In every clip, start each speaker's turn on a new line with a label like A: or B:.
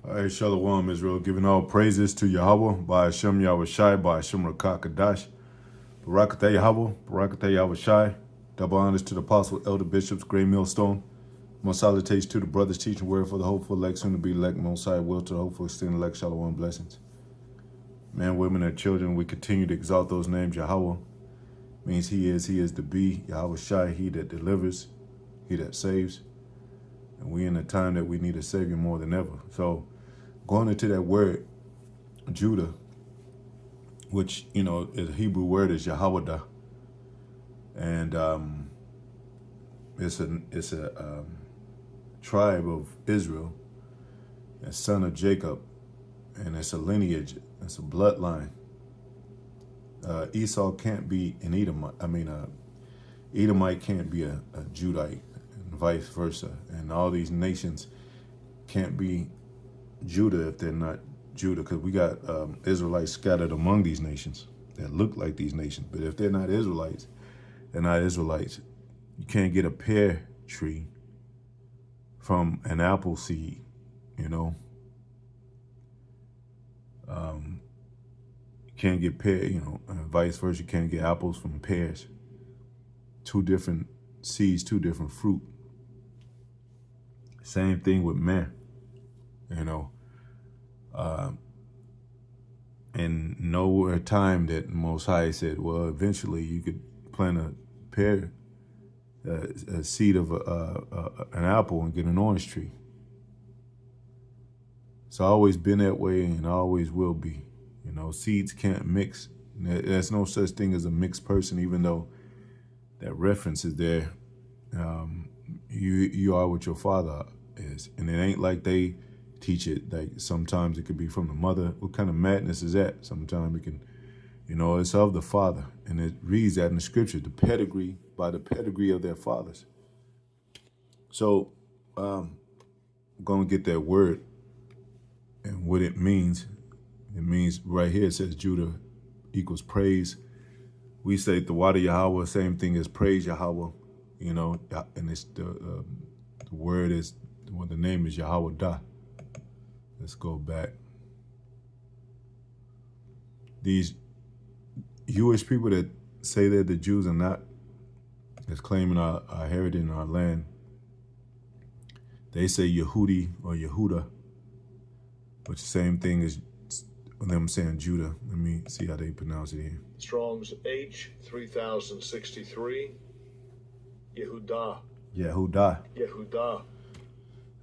A: All right, Shalom, Israel, giving all praises to Yahweh, by Hashem Yahweh Shai, by Hashem Rakah Kadash, Barakatah Yahweh, Barakatah Yahweh Shai, double honors to the apostle, elder bishops, great millstone, most salutations to the brothers teaching word for the hopeful elect, soon to be elect, most high will to the hopeful extend elect, Shalom, blessings. Men, women, and children, we continue to exalt those names. Yahweh means he is to be. Yahweh Shai, he that delivers, he that saves. And we in a time that we need a savior more than ever. So going into that word, Judah, which, the Hebrew word is Yahawadah. And it's a tribe of Israel, a son of Jacob, and it's a lineage, it's a bloodline. Esau can't be an Edomite. Edomite can't be a Judite, and vice versa. And all these nations can't be Judah if they're not Judah, because we got Israelites scattered among these nations that look like these nations. But if they're not Israelites, they're not Israelites. You can't get a pear tree from an apple seed, You can't get pear, and vice versa. You can't get apples from pears. Two different seeds, two different fruit. Same thing with man, And nowhere time that Most High said, well, eventually you could plant a pear, a seed of an apple and get an orange tree. It's always been that way and always will be. Seeds can't mix. There's no such thing as a mixed person, even though that reference is there. You are what your father is. And it ain't like they teach it. Like sometimes it could be from the mother. What kind of madness is that? Sometimes it can, it's of the father. And it reads that in the scripture, by the pedigree of their fathers. So I'm going to get that word and what it means. It means right here, it says Judah equals praise. We say the water Yahweh, same thing as praise Yahweh, and it's the word is, the name is Yahawadah. Let's go back. These Jewish people that say that the Jews are not, that's claiming our heritage in our land, they say Yehudi or Yehuda, which is the same thing as them saying Judah. Let me see how they pronounce it here.
B: Strong's H 3063, Yehudah.
A: Yehudah.
B: Yehudah.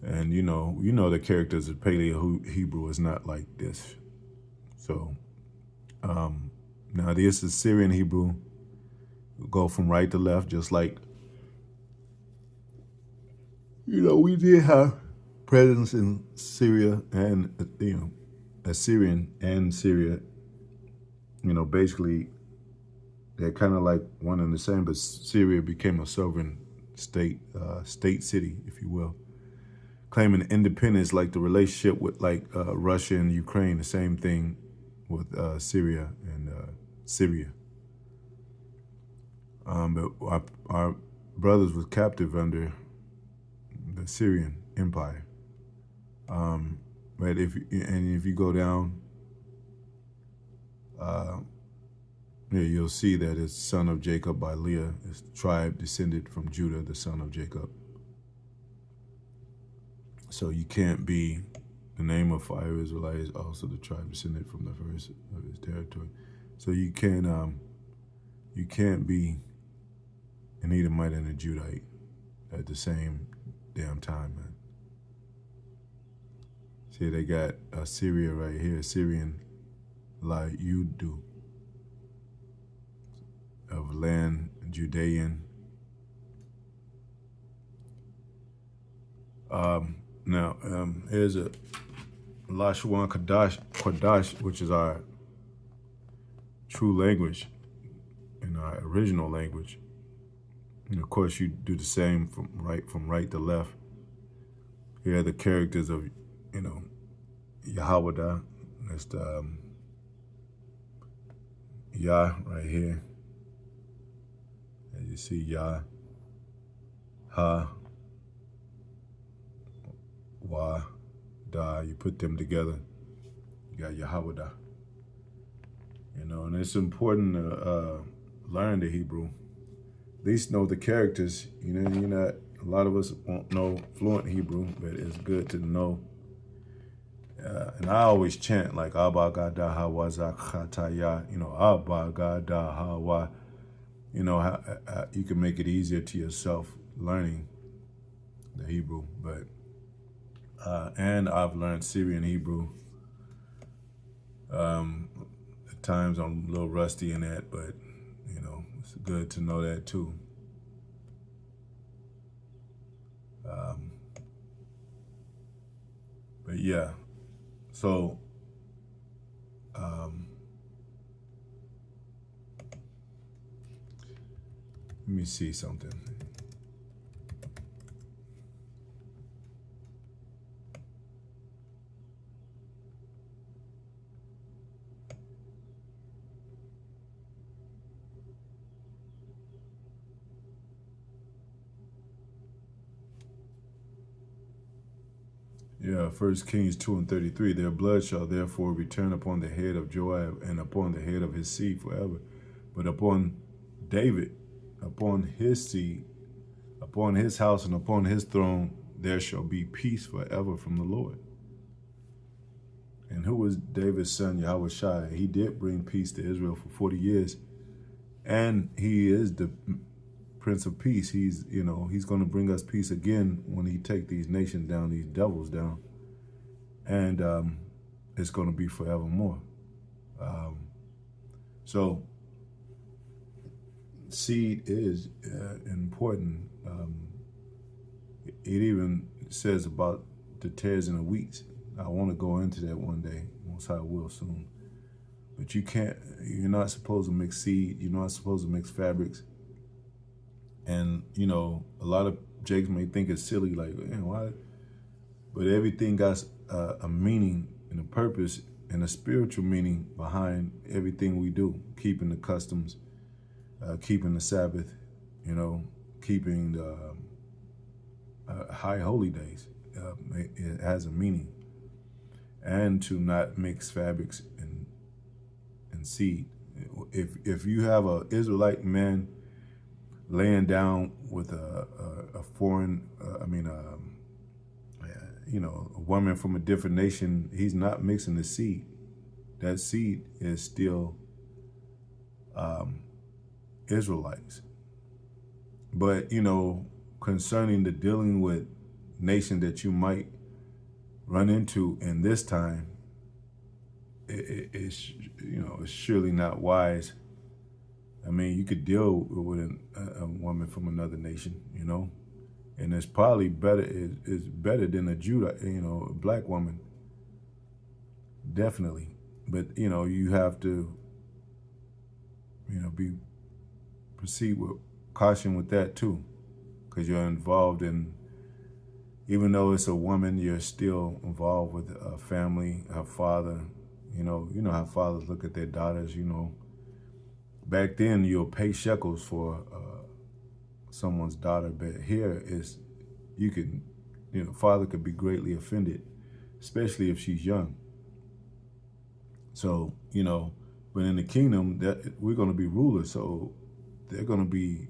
A: And you know the characters of Paleo Hebrew is not like this. So now this is Syrian Hebrew. We'll go from right to left, just like we did have presence in Syria and Assyrian and Syria. Basically they're kind of like one and the same, but Syria became a sovereign state city, if you will, claiming independence, like the relationship with Russia and Ukraine, the same thing with Syria and Syria. But our brothers was captive under the Syrian Empire. But if you go down, you'll see that it's son of Jacob by Leah. It's the tribe descended from Judah, the son of Jacob. So you can't be, the name of fire Israelite is also the tribe descended from the first of his territory. So you can't be an Edomite and a Judite at the same damn time, man. See, they got Assyria right here, Syrian Yudu, of land, Judean. Now, here's a Lashawan Kodash, which is our true language and our original language. And of course, you do the same from right to left. Here are the characters of, Yahawadah. That's the Yah right here. As you see, Yah, Ha, Wa, Yahawadah. You put them together, you got Yahawadah. You know, and it's important to learn the Hebrew. At least know the characters. You know, you're not, a lot of us won't know fluent Hebrew, but it's good to know. And I always chant like Abba Gada Hawa Zakhataya, you know, Abba Gada Hawa. You know, you can make it easier to yourself learning the Hebrew. But and I've learned Syrian Hebrew. At times I'm a little rusty in that, but you know, it's good to know that too. But yeah, so let me see something. Yeah, 1 Kings 2:33. Their blood shall therefore return upon the head of Joab and upon the head of his seed forever. But upon David, upon his seed, upon his house, and upon his throne, there shall be peace forever from the Lord. And who was David's son, Yahawadah? He did bring peace to Israel for 40 years. And he is the Prince of Peace. He's, you know, he's going to bring us peace again when he take these nations down, these devils down. And it's going to be forevermore. So seed is important. It even says about the tares and the wheats. I want to go into that one day. Most I will soon. But you're not supposed to mix seed. You're not supposed to mix fabrics. And, you know, a lot of Jakes may think it's silly, like, man, why? But everything got a meaning and a purpose and a spiritual meaning behind everything we do. Keeping the customs, keeping the Sabbath, you know, keeping the high holy days. It has a meaning. And to not mix fabrics and seed. If you have an Israelite man laying down with a foreign, you know, a woman from a different nation, he's not mixing the seed. That seed is still Israelites. But, you know, concerning the dealing with nation that you might run into in this time, it's, you know, it's surely not wise. I mean, you could deal with a woman from another nation, you know, and it's probably better. It's better than a Judah, you know, a black woman, definitely. But you know, you have to, you know, proceed with caution with that too, because you're involved in. Even though it's a woman, you're still involved with a family, her father. You know how fathers look at their daughters. You know, back then you'll pay shekels for someone's daughter, but here is, you can, you know, father could be greatly offended, especially if she's young. So, you know, but in the kingdom, that we're going to be rulers, so they're going to be,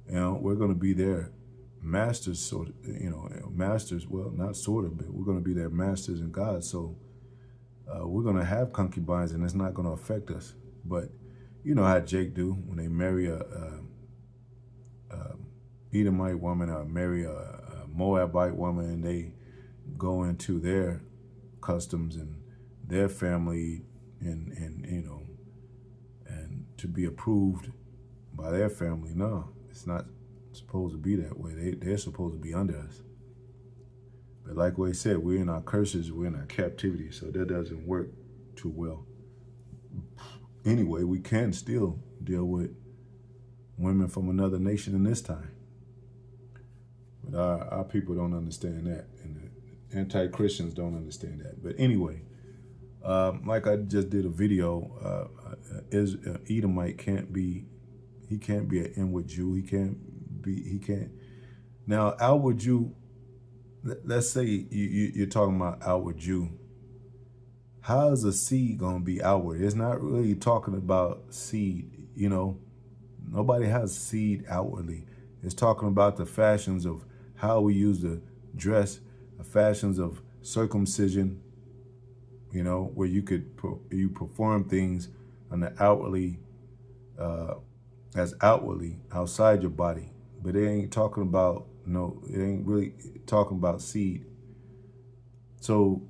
A: you know, we're going to be their masters, sort of, you know, masters. Well, not sort of, but we're going to be their masters in God. So we're going to have concubines, and it's not going to affect us. But you know how Jake do when they marry a Edomite woman or marry a Moabite woman, and they go into their customs and their family, and you know, and to be approved by their family. No, it's not supposed to be that way. They're supposed to be under us. But like what he said, we're in our curses, we're in our captivity, so that doesn't work too well. Anyway, we can still deal with women from another nation in this time. But our people don't understand that, and the anti-Christians don't understand that. But anyway, like I just did a video, Edomite can't be an inward Jew. He can't. Now, outward Jew, let's say you're talking about outward Jew. How is a seed going to be outward? It's not really talking about seed, Nobody has seed outwardly. It's talking about the fashions of how we use the dress, the fashions of circumcision, where you perform things on the outwardly, as outwardly outside your body. But it ain't talking about, it ain't really talking about seed. So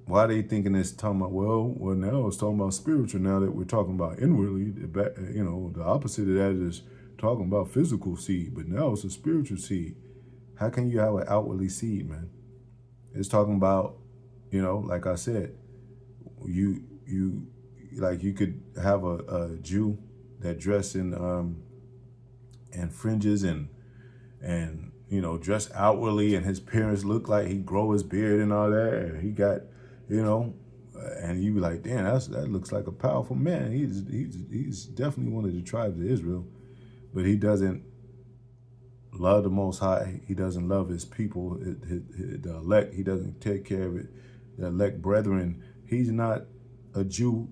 A: why are they thinking it's talking about, well, now it's talking about spiritual now that we're talking about inwardly. The opposite of that is talking about physical seed, but now it's a spiritual seed. How can you have an outwardly seed, man? It's talking about, like I said, you could have a Jew that dress in fringes and dress outwardly, and his parents look like he grow his beard and all that, and he got, and you be like, damn, that looks like a powerful man. He's definitely one of the tribes of Israel, but he doesn't love the Most High. He doesn't love his people, the elect. He doesn't take care of it, the elect brethren. He's not a Jew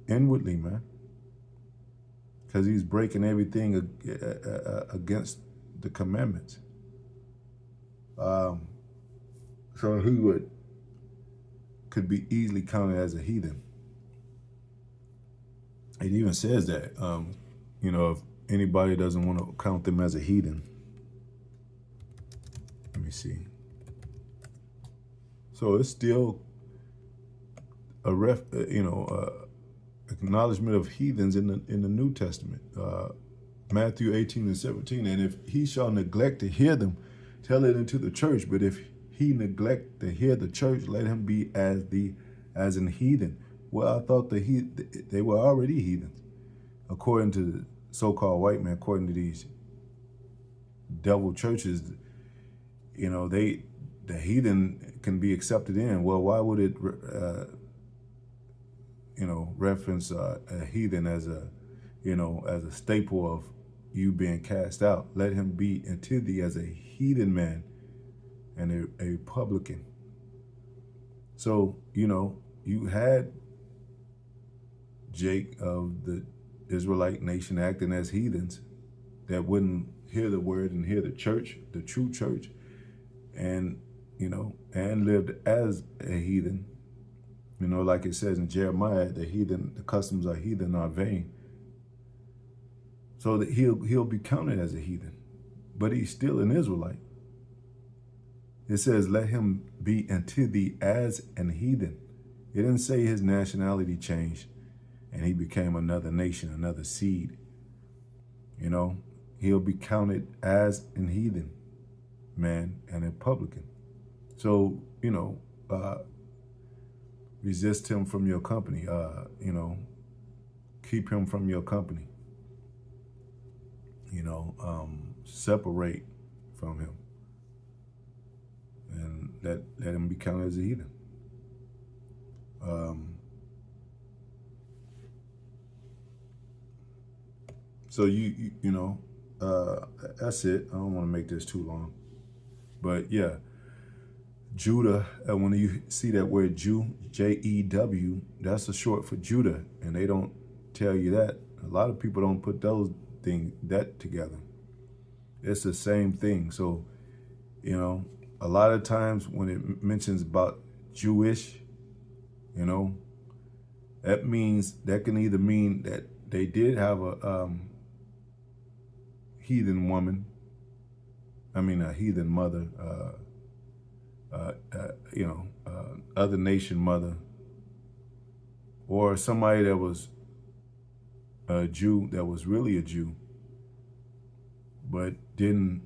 A: inwardly, man, because he's breaking everything against the commandments. So he could be easily counted as a heathen. It even says that, if anybody doesn't want to count them as a heathen. Let me see. So it's still a acknowledgement of heathens in the New Testament. Matthew 18:17. And if he shall neglect to hear them, tell it into the church. But if he neglect to hear the church, let him be as an heathen. Well, I thought they were already heathens, according to the so-called white man. According to these devil churches, the heathen can be accepted in. Well, why would it, reference a heathen as a staple of you being cast out? Let him be unto thee as a heathen man and a publican. So, you had Jake of the Israelite nation acting as heathens that wouldn't hear the word and hear the church, the true church, and lived as a heathen. Like it says in Jeremiah, the customs of heathen are vain. So that he'll be counted as a heathen, but he's still an Israelite. It says, let him be unto thee as an heathen. It didn't say his nationality changed and he became another nation, another seed. He'll be counted as an heathen man and a publican. So, resist him from your company. Keep him from your company. Separate from him. And let him be counted as a heathen. So that's it. I don't want to make this too long, but yeah, Judah. And when you see that word Jew, Jew, that's a short for Judah, and they don't tell you that. A lot of people don't put that together. It's the same thing. So, a lot of times when it mentions about Jewish, that can either mean that they did have a heathen woman, a heathen mother, other nation mother, or somebody that was a Jew that was really a Jew, but didn't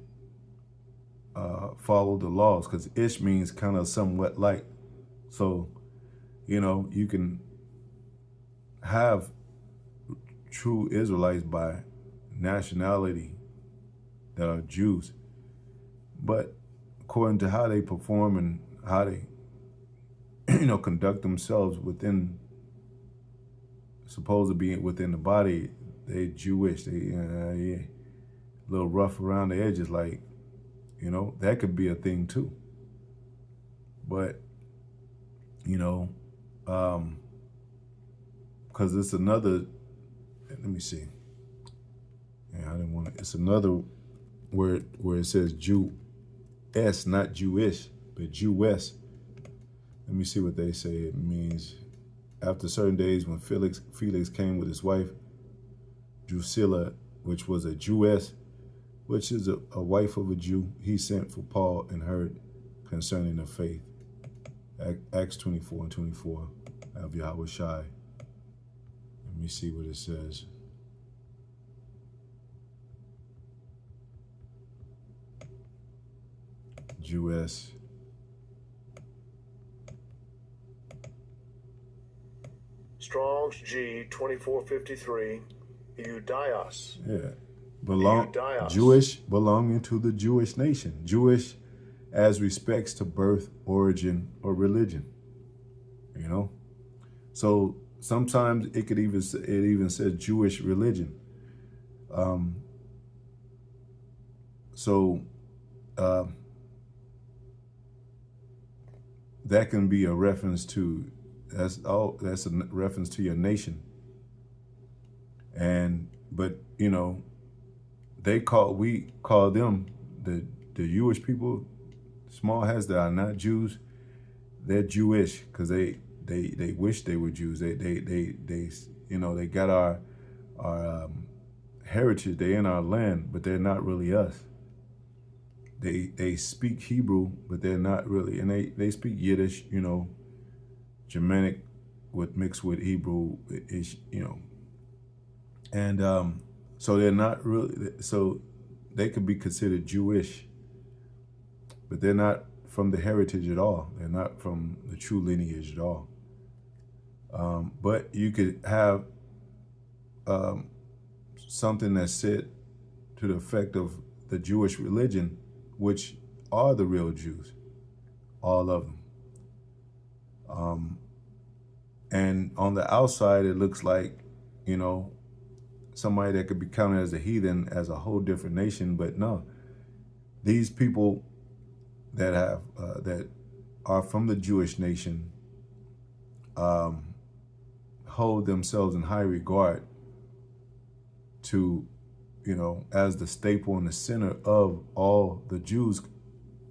A: follow the laws, because ish means kind of somewhat like. So, you can have true Israelites by nationality that are Jews, but according to how they perform and how they, conduct themselves within, supposed to be within the body, they Jewish. They a little rough around the edges, like, that could be a thing too. But, you know, because it's another, let me see. Yeah, I didn't want to, it's another word where it says Jew-S, not Jewish, but Jew-S. Let me see what they say it means. After certain days, when Felix came with his wife, Drusilla, which was a Jewess, which is a wife of a Jew, he sent for Paul and heard concerning the faith. Acts 24 and 24 of Yahawadah. Let me see what it says. Jewess.
B: Strong's G 2453. Eudias.
A: Yeah. Jewish, belonging to the Jewish nation. Jewish as respects to birth, origin, or religion. You know? So sometimes it even says Jewish religion. That can be a reference to, that's a reference to your nation. But you know, we call them the Jewish people, small hats that are not Jews, they're Jewish because they wish they were Jews. They you know, they got our heritage, they're in our land, but they're not really us. They speak Hebrew, but they're not really, and they speak Yiddish, you know, Germanic mixed with Hebrew, is, you know. And so they're not really, so they could be considered Jewish, but they're not from the heritage at all. They're not from the true lineage at all. But you could have something that's said to the effect of the Jewish religion, which are the real Jews, all of them. And on the outside, it looks like, you know, somebody that could be counted as a heathen, as a whole different nation. But no, these people that have that are from the Jewish nation hold themselves in high regard to, you know, as the staple and the center of all the Jews,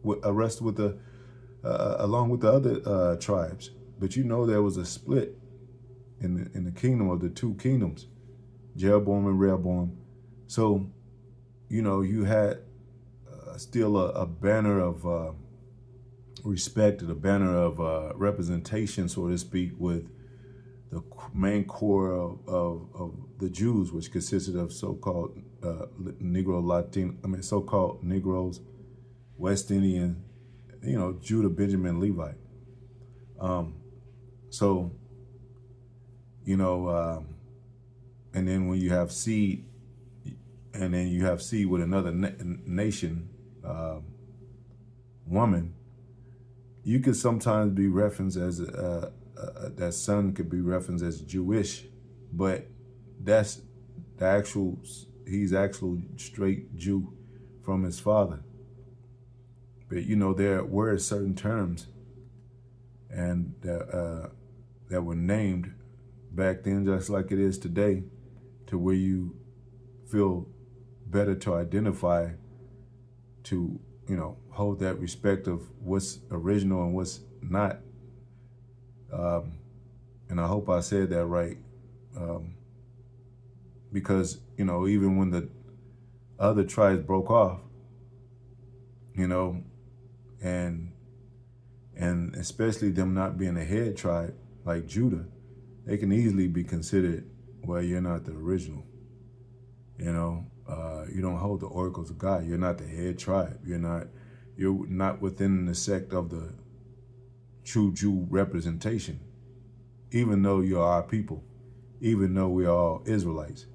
A: along with the other tribes. But you know, there was a split in the kingdom of the two kingdoms, Jeroboam and Rehoboam. So, you know, you had still a banner of respect, a banner of representation, so to speak, with the main core of the Jews, which consisted of so-called so-called Negroes, West Indian, you know, Judah, Benjamin, Levite. So, you know, and then when you have seed, and then you have seed with another nation, woman, you could sometimes be referenced as that son could be referenced as Jewish, but that's he's actually straight Jew from his father. But you know, there were certain terms and that were named back then, just like it is today, to where you feel better to identify, to, you know, hold that respect of what's original and what's not. And I hope I said that right, because, you know, even when the other tribes broke off, you know, and especially them not being a head tribe like Judah, they can easily be considered, well, you're not the original. You know, you don't hold the oracles of God. You're not the head tribe. You're not within the sect of the true Jew representation, even though you're our people, even though we're all Israelites.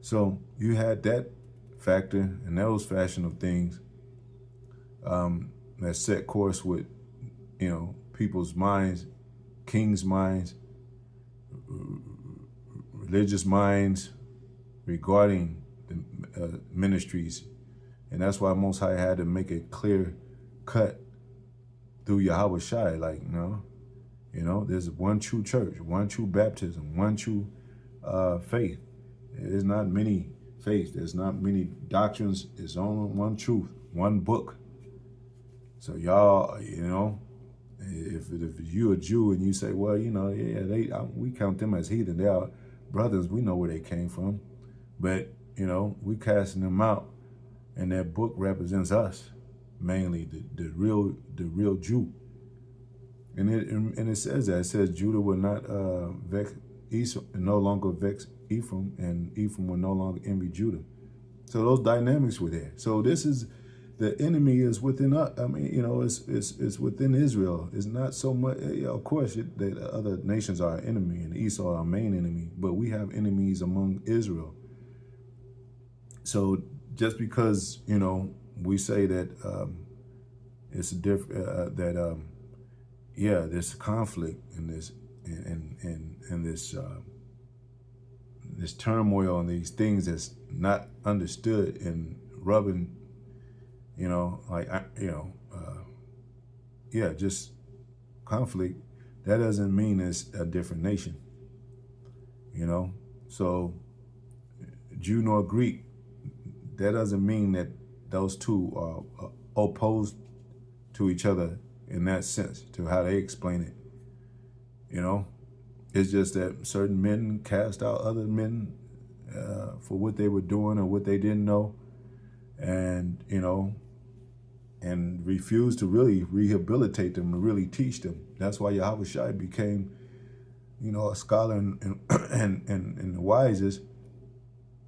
A: So you had that factor and those fashion of things that set course with, you know, people's minds, kings' minds, religious minds regarding the ministries. And that's why Most High had to make a clear cut through Yahawadah, like, there's one true church, one true baptism, one true faith. There's not many faiths. There's not many doctrines. It's only one truth, one book. So y'all, if you a Jew and you say, well, we count them as heathen. They are brothers. We know where they came from, but we casting them out, and that book represents us mainly, the real Jew. And it says that. It says Judah will not vex Esau, no longer vex Ephraim, and Ephraim will no longer envy Judah. So those dynamics were there. So this is, the enemy is within us. I mean, it's within Israel. It's not so much. Of course, the other nations are our enemy, and Esau our main enemy. But we have enemies among Israel. So just because we say that it's a different there's conflict in this and this turmoil and these things that's not understood and rubbing, just conflict. That doesn't mean it's a different nation, So Jew nor Greek, that doesn't mean that those two are opposed to each other in that sense, to how they explain it. It's just that certain men cast out other men for what they were doing or what they didn't know, and and refused to really rehabilitate them and really teach them. That's why Yahawadah became, a scholar and the wisest,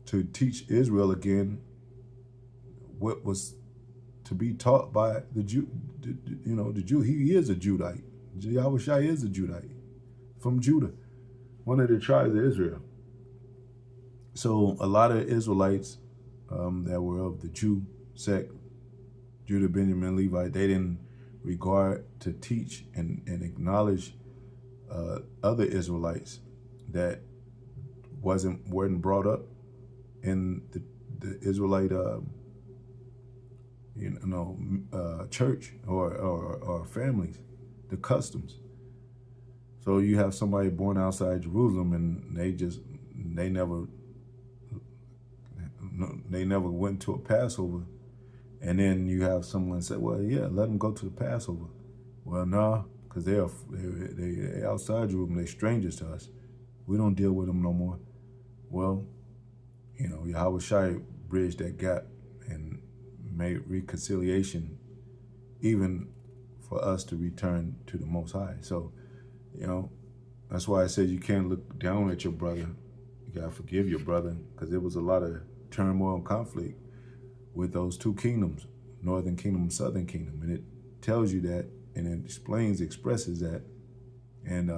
A: to teach Israel again what was to be taught by the Jew. The Jew. He is a Judite. Yahawadah is a Judite from Judah, one of the tribes of Israel. So a lot of Israelites that were of the Jew sect, Judah, Benjamin, Levi, they didn't regard to teach and acknowledge other Israelites that weren't brought up in the Israelite church or families, the customs. So you have somebody born outside Jerusalem and they never went to a Passover, and then you have someone say, well, yeah, let them go to the Passover. Well, no, because they outside Jerusalem, they're strangers to us. We don't deal with them no more. Well, Yahawadah bridged that gap and made reconciliation even for us to return to the Most High. So, that's why I said you can't look down at your brother. You got to forgive your brother, because there was a lot of turmoil and conflict with those two kingdoms, Northern Kingdom and Southern Kingdom. And it tells you that, and it expresses that in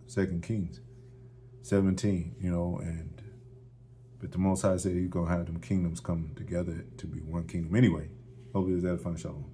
A: 2 Kings 17, but the Most High said he's going to have them kingdoms come together to be one kingdom. Anyway, hopefully it's edifying. Shalom.